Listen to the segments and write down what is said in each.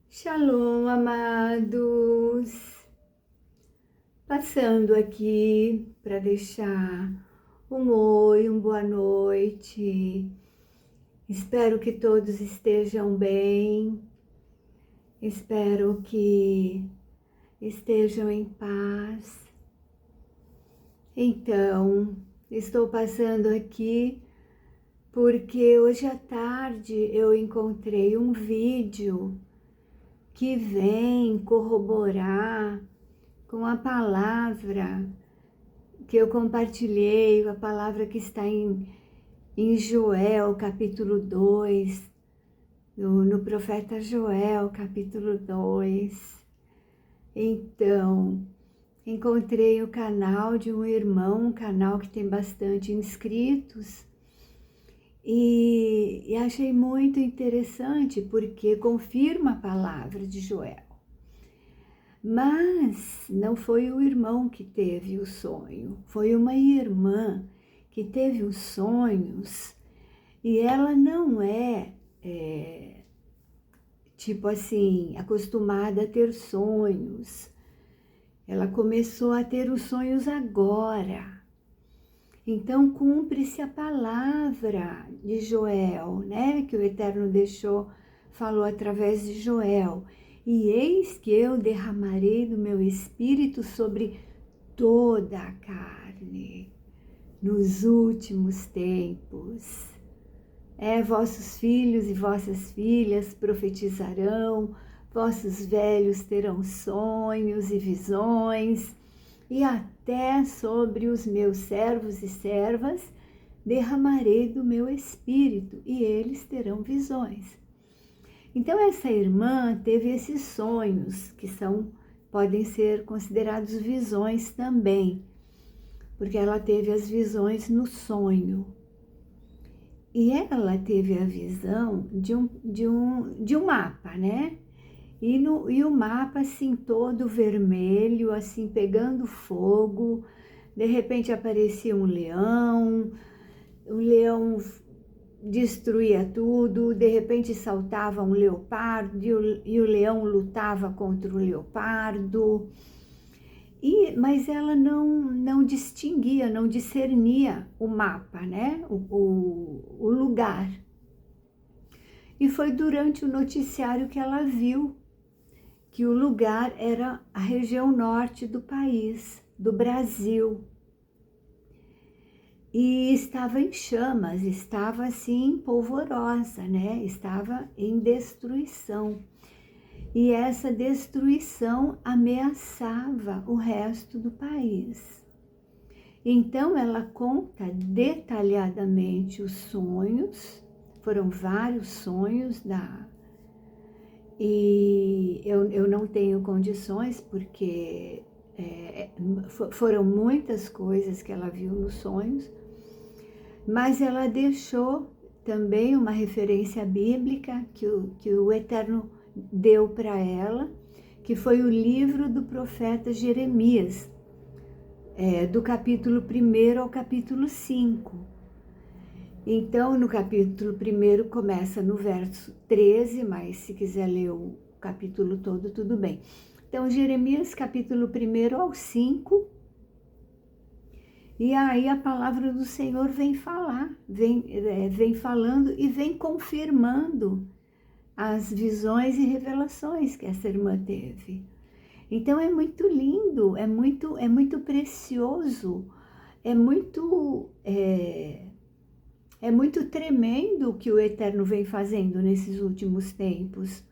Shalom, amados! Passando aqui para deixar um oi, boa noite. Espero que todos estejam bem. Espero que estejam em paz. Então, estou passando aqui porque hoje à tarde eu encontrei um vídeo que vem corroborar com a palavra que eu compartilhei, a palavra que está em Joel, capítulo 2, no profeta Joel, capítulo 2. Então, encontrei o canal de um irmão, um canal que tem bastante inscritos, e achei muito interessante porque confirma a palavra de Joel. Mas não foi o irmão que teve o sonho, foi uma irmã que teve os sonhos e ela não tipo assim, acostumada a ter sonhos. Ela começou a ter os sonhos agora. Então cumpre-se a palavra de Joel, né? Que o Eterno falou através de Joel. E eis que eu derramarei do meu espírito sobre toda a carne, nos últimos tempos. Vossos filhos e vossas filhas profetizarão, vossos velhos terão sonhos e visões, e até sobre os meus servos e servas derramarei do meu espírito, e eles terão visões. Então essa irmã teve esses sonhos, que podem ser considerados visões também, porque ela teve as visões no sonho. E ela teve a visão de um mapa, né? E o mapa, assim, todo vermelho, assim, pegando fogo. De repente aparecia um leão, o leão destruía tudo, de repente saltava um leopardo e o leão lutava contra o leopardo. Mas ela não distinguia, não discernia o mapa, né? O lugar. E foi durante o noticiário que ela viu que o lugar era a região norte do país, do Brasil. E estava em chamas, estava assim polvorosa, né? Estava em destruição. E essa destruição ameaçava o resto do país. Então ela conta detalhadamente os sonhos, foram vários sonhos e eu não tenho condições porque foram muitas coisas que ela viu nos sonhos, mas ela deixou também uma referência bíblica que o Eterno deu para ela, que foi o livro do profeta Jeremias, do capítulo 1 ao capítulo 5. Então, no capítulo 1 começa no verso 13, mas se quiser ler o capítulo todo, tudo bem. Então, Jeremias, capítulo 1 ao 5, e aí a palavra do Senhor vem falando e vem confirmando as visões e revelações que essa irmã teve. Então é muito lindo, é muito precioso, é muito tremendo o que o Eterno vem fazendo nesses últimos tempos,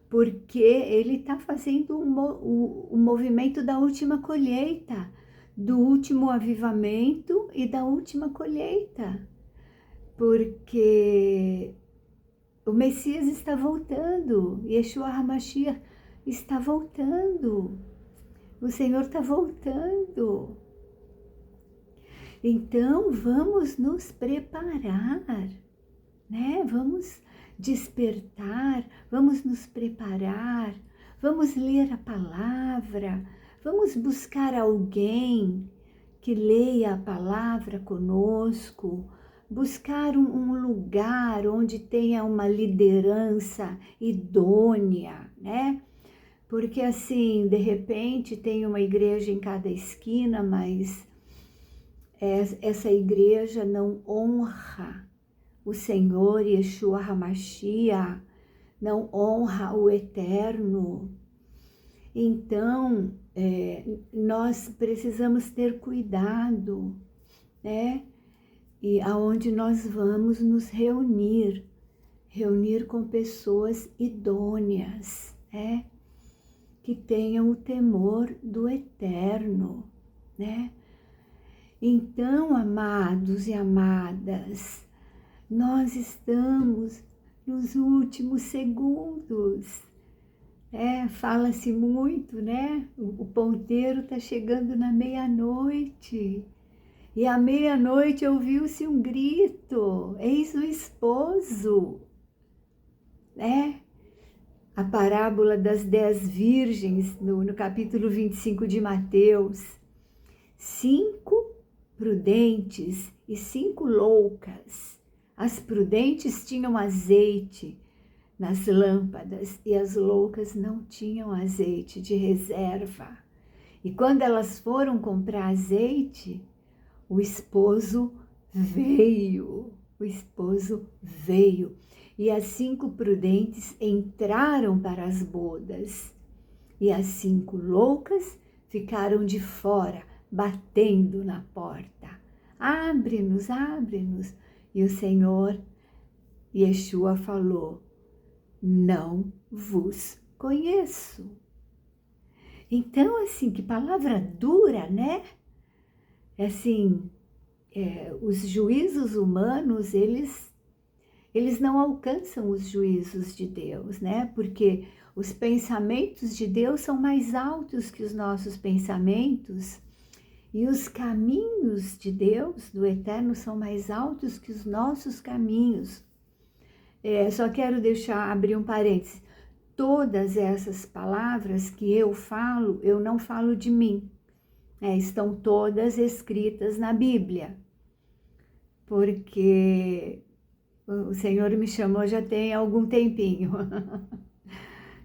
porque ele está fazendo o movimento da última colheita, do último avivamento e da última colheita, porque o Messias está voltando, Yeshua HaMashiach está voltando, o Senhor está voltando. Então vamos nos preparar, né? Vamos despertar, vamos nos preparar, vamos ler a palavra, vamos buscar alguém que leia a palavra conosco, buscar um lugar onde tenha uma liderança idônea, né? Porque assim, de repente tem uma igreja em cada esquina, mas essa igreja não honra o Senhor Yeshua HaMashiach, não honra o Eterno. Então, nós precisamos ter cuidado, né? E aonde nós vamos nos reunir com pessoas idôneas, né? Que tenham o temor do Eterno, né? Então, amados e amadas, nós estamos nos últimos segundos. Fala-se muito, né? O ponteiro está chegando na meia-noite. E à meia-noite ouviu-se um grito: eis o esposo, né? A parábola das 10 virgens, no capítulo 25 de Mateus. 5 prudentes e 5 loucas. As prudentes tinham azeite nas lâmpadas e as loucas não tinham azeite de reserva. E quando elas foram comprar azeite, o esposo veio. E as 5 prudentes entraram para as bodas. E as 5 loucas ficaram de fora, batendo na porta. Abre-nos, abre-nos. E o Senhor Yeshua falou: não vos conheço. Então, assim, que palavra dura, né? Assim, os juízos humanos, eles não alcançam os juízos de Deus, né? Porque os pensamentos de Deus são mais altos que os nossos pensamentos e os caminhos de Deus, do Eterno, são mais altos que os nossos caminhos. Só quero abrir um parênteses. Todas essas palavras que eu falo, eu não falo de mim. Estão todas escritas na Bíblia. Porque o Senhor me chamou já tem algum tempinho.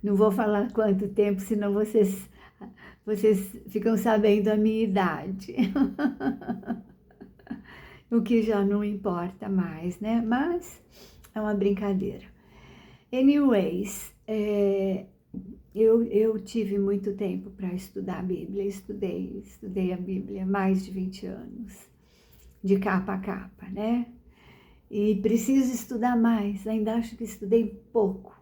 Não vou falar quanto tempo, senão vocês ficam sabendo a minha idade. O que já não importa mais, né? Mas é uma brincadeira. Anyways, eu tive muito tempo para estudar a Bíblia. Estudei a Bíblia há mais de 20 anos, de capa a capa, né? E preciso estudar mais, ainda acho que estudei pouco.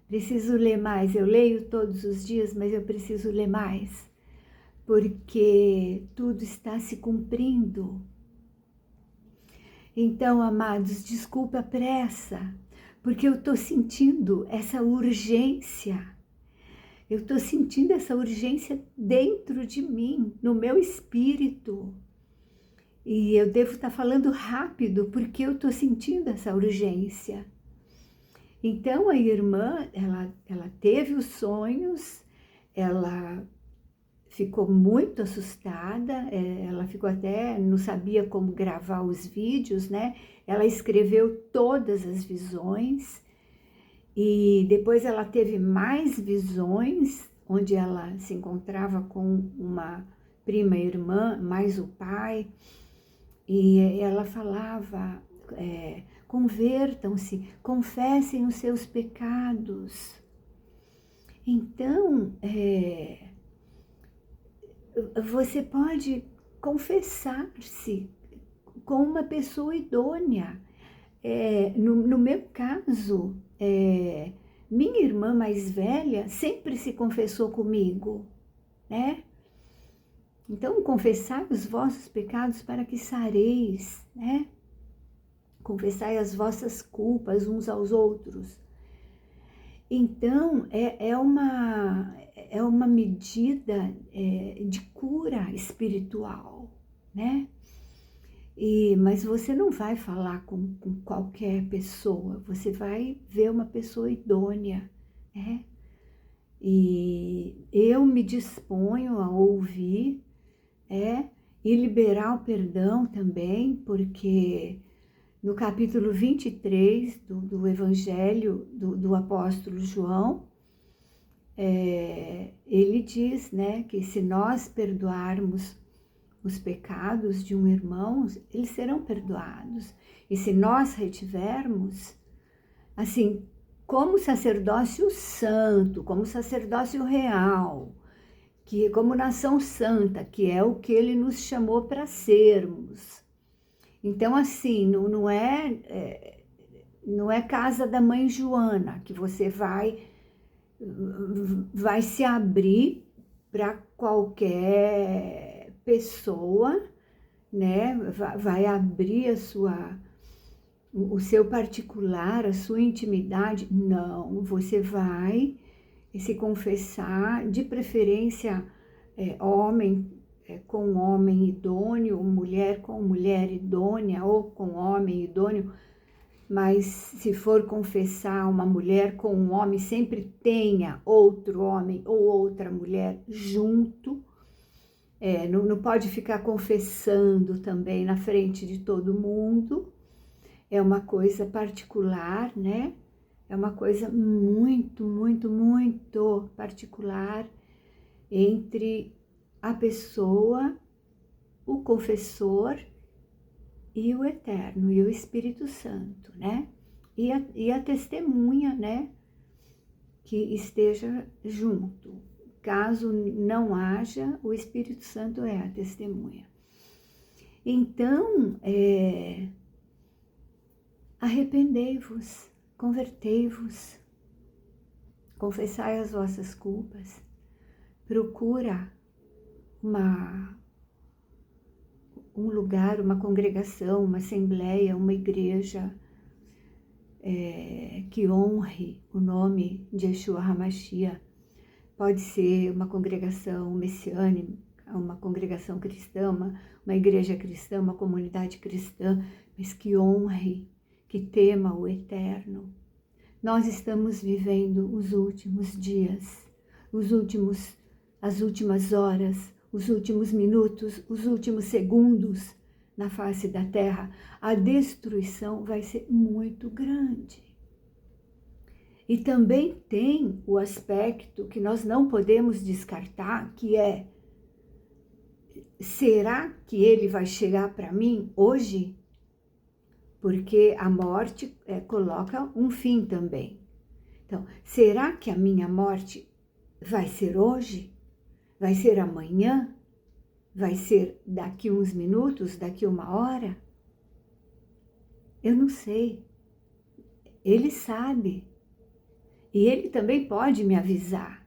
Preciso ler mais, eu leio todos os dias, mas eu preciso ler mais, porque tudo está se cumprindo. Então, amados, desculpa a pressa, porque eu estou sentindo essa urgência. Eu estou sentindo essa urgência dentro de mim, no meu espírito. E eu devo estar falando rápido, porque eu estou sentindo essa urgência. Então, a irmã, ela teve os sonhos, ela ficou muito assustada, ela ficou até, não sabia como gravar os vídeos, né? Ela escreveu todas as visões e depois ela teve mais visões, onde ela se encontrava com uma prima irmã, mais o pai, e ela falava: convertam-se, confessem os seus pecados. Então, você pode confessar-se com uma pessoa idônea. No meu caso, minha irmã mais velha sempre se confessou comigo, né? Então, confessai os vossos pecados para que sareis, né? Confessai as vossas culpas uns aos outros. Então, é uma medida de cura espiritual, né? Mas você não vai falar com qualquer pessoa, você vai ver uma pessoa idônea, né? E eu me disponho a ouvir, e liberar o perdão também, porque no capítulo 23 do Evangelho do apóstolo João, ele diz, né, que se nós perdoarmos os pecados de um irmão, eles serão perdoados. E se nós retivermos, assim, como sacerdócio santo, como sacerdócio real, que como nação santa, que é o que ele nos chamou para sermos. Então, assim, não é casa da mãe Joana, que você vai se abrir para qualquer pessoa, né? Vai abrir o seu particular, a sua intimidade. Não, você vai se confessar, de preferência homem com homem idôneo, mulher com mulher idônea ou com homem idôneo. Mas se for confessar uma mulher com um homem, sempre tenha outro homem ou outra mulher junto. Não pode ficar confessando também na frente de todo mundo. É uma coisa particular, né? É uma coisa muito, muito, muito particular entre a pessoa, o confessor e o Eterno, e o Espírito Santo, né? E a testemunha, né? Que esteja junto. Caso não haja, o Espírito Santo é a testemunha. Então, arrependei-vos, convertei-vos, confessai as vossas culpas, procura um lugar, uma congregação, uma assembleia, uma igreja que honre o nome de Yeshua HaMashiach. Pode ser uma congregação messiânica, uma congregação cristã, uma igreja cristã, uma comunidade cristã, mas que honre, que tema o Eterno. Nós estamos vivendo os últimos dias, as últimas horas, os últimos minutos, os últimos segundos na face da terra. A destruição vai ser muito grande. E também tem o aspecto que nós não podemos descartar, que é: será que ele vai chegar para mim hoje? Porque a morte coloca um fim também. Então, será que a minha morte vai ser hoje? Vai ser amanhã? Vai ser daqui uns minutos? Daqui uma hora? Eu não sei. Ele sabe. E ele também pode me avisar.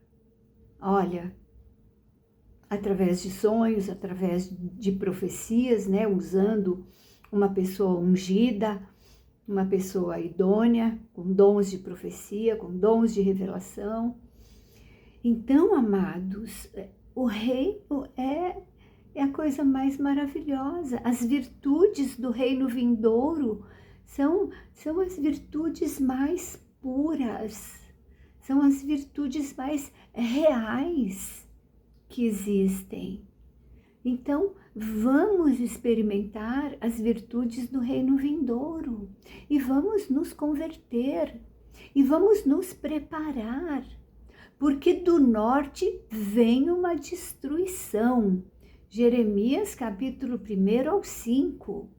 Olha, através de sonhos, através de profecias, né? Usando uma pessoa ungida, uma pessoa idônea, com dons de profecia, com dons de revelação. Então, amados, o reino é a coisa mais maravilhosa. As virtudes do reino vindouro são as virtudes mais puras, são as virtudes mais reais que existem. Então, vamos experimentar as virtudes do reino vindouro e vamos nos converter e vamos nos preparar, porque do norte vem uma destruição. Jeremias capítulo 1 ao 5.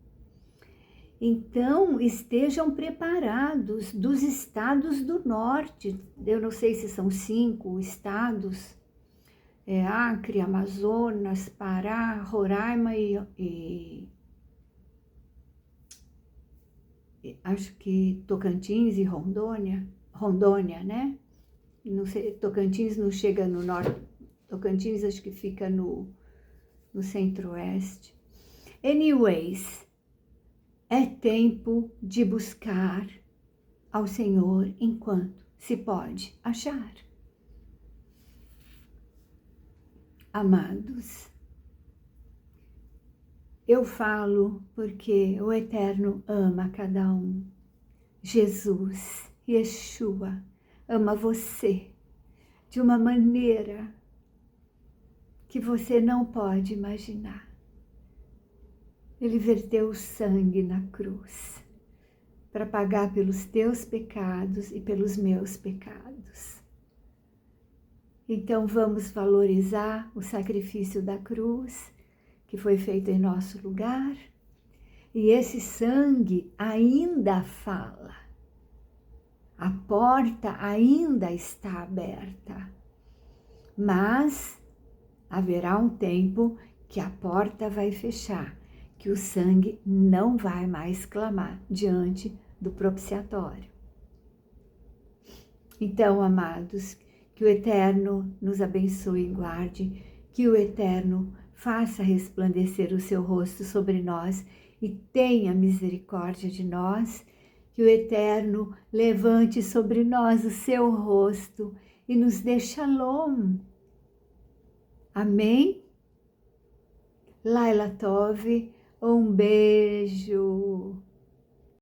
Então, estejam preparados dos estados do norte. Eu não sei se são 5 estados. Acre, Amazonas, Pará, Roraima e acho que Tocantins e Rondônia, né? Não sei, Tocantins não chega no norte, Tocantins acho que fica no centro-oeste. Anyways, é tempo de buscar ao Senhor enquanto se pode achar. Amados, eu falo porque o Eterno ama cada um. Jesus, Yeshua, ama você de uma maneira que você não pode imaginar. Ele verteu o sangue na cruz para pagar pelos teus pecados e pelos meus pecados. Então vamos valorizar o sacrifício da cruz que foi feito em nosso lugar. E esse sangue ainda fala. A porta ainda está aberta. Mas haverá um tempo que a porta vai fechar, que o sangue não vai mais clamar diante do propiciatório. Então, amados, que o Eterno nos abençoe e guarde, que o Eterno faça resplandecer o seu rosto sobre nós e tenha misericórdia de nós, que o Eterno levante sobre nós o seu rosto e nos dê shalom. Amém? Laila Tov, um beijo.